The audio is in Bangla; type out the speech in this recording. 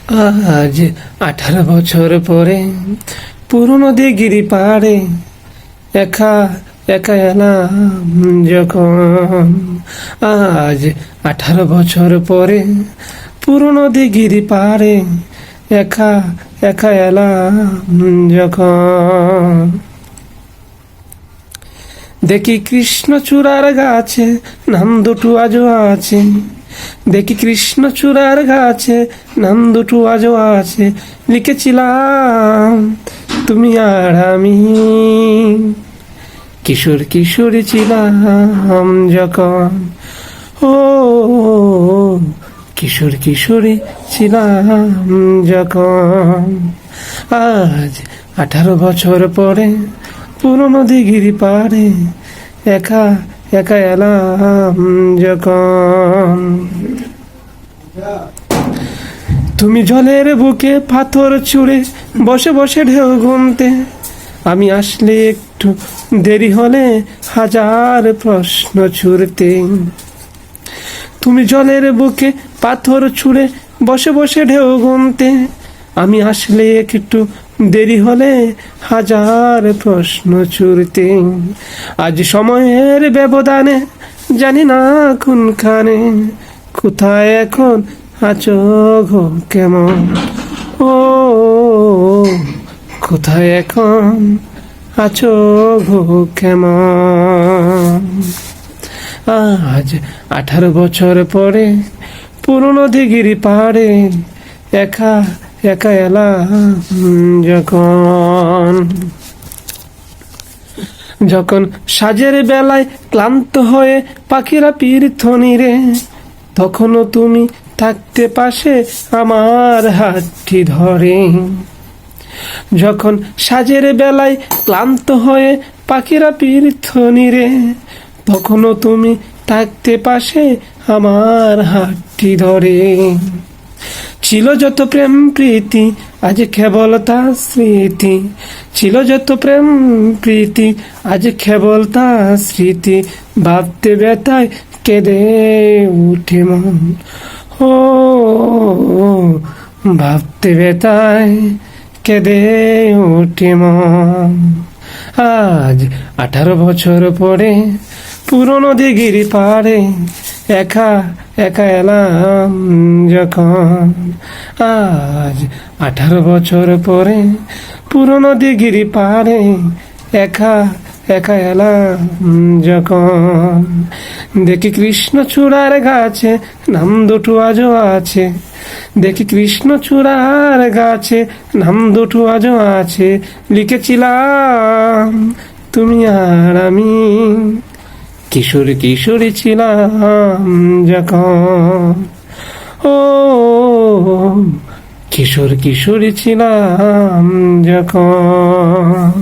আজ 18 বছর পরে পুরনো দিঘির পাড়ে একা একা এলাম যখন। আজ 18 বছর পরে পুরনো দিঘির পাড়ে একা একা এলাম যখন। দেখি কৃষ্ণচূড়ার গাছে নাম দুটো আজও আছে, দেখি কৃষ্ণচূড়ার গাছে নাম দুটো আজও আছে। লিখেছিলাম তুমি আর আমি, কিশোর কিশোরী ছিলাম যখন। ও কিশোর কিশোরী ছিলাম যখন। আজ 18 বছর পরে পুরনো দিঘির পাড়ে একা একা এলাম যখন। তুমি জলের বুকে পাথর ছুঁড়ে বসে বসে ঢেউ গুনতে, আমি আসলে একটু দেরি হলে হাজার প্রশ্ন ছুড়তে। তুমি জলের বুকে পাথর ছুঁড়ে বসে বসে ঢেউ গুনতে, আমি আসলে একটু দেরি হলে হাজার প্রশ্ন ছুড়তে। আজ সময়ের ব্যবধানে জানি না কোনখানে, কোথায় এখন আছো গো কেমন। ও কোথায় এখন আছো গো কেমন। আজ 18 বছর পরে পুরনো দিঘির পাড়ে একা একা এলাম যখন। যখন সাজের বেলায় ক্লান্ত হয়ে পাখিরা তীর্থনিরে, তখনও তুমি থাকতে পাশে আমার হাতটি ধরে। যখন সাজের বেলায় ক্লান্ত হয়ে পাখিরা তীর্থনিরে, তখনও তুমি থাকতে পাশে আমার হাতটি ধরে। ছিল যত প্রেম প্রীতি আজ কেবল তা স্মৃতি, ছিল যত প্রেম প্রীতি আজ কেবল তা স্মৃতি। ভাবতে ব্যথায় কেঁদে উঠে মন। ও ভাবতে ব্যথায় কেঁদে উঠে মন। আজ 18 বছর পরে পুরনো দিঘির পাড়ে একা একা এলাম যখন। আজ 18 বছর পরে পুরনো দিঘির পাড়ে একা একা এলাম যখন। দেখি কৃষ্ণচূড়ার গাছে নাম দুটো আজও আছে, দেখি কৃষ্ণচূড়ার গাছে নাম দুটো আজও আছে। লিখেছিলাম তুমি আর আমি, কিশোর কিশোরী ছিলাম যখন। ও কিশোর কিশোরী ছিলাম যখন।